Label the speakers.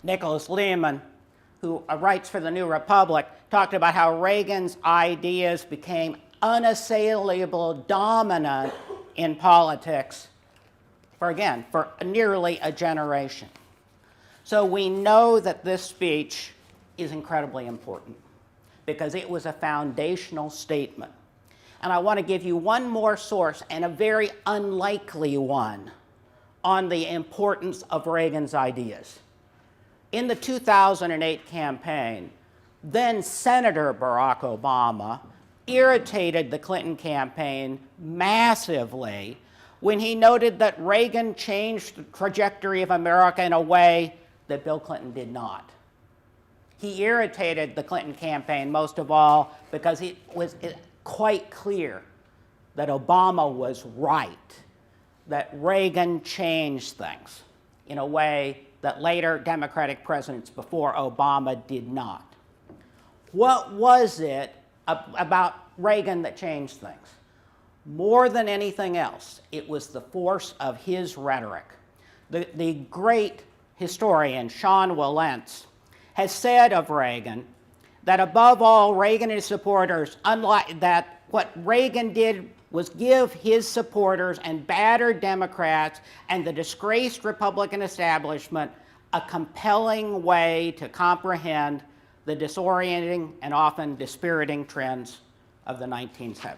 Speaker 1: Nicholas Lehman, who writes for the New Republic, talked about how Reagan's ideas became unassailable dominant in politics for nearly a generation. So we know that this speech is incredibly important because it was a foundational statement. And I want to give you one more source, and a very unlikely one, on the importance of Reagan's ideas. In the 2008 campaign, then Senator Barack Obama irritated the Clinton campaign massively when he noted that Reagan changed the trajectory of America in a way that Bill Clinton did not. He irritated the Clinton campaign most of all because it was quite clear that Obama was right, that Reagan changed things in a way that later Democratic presidents before Obama did not. What was it about Reagan that changed things? More than anything else, it was the force of his rhetoric. The great historian Sean Wilentz has said of Reagan that above all, Reagan and his supporters, what Reagan did was give his supporters and battered Democrats and the disgraced Republican establishment a compelling way to comprehend the disorienting and often dispiriting trends of the 1970s.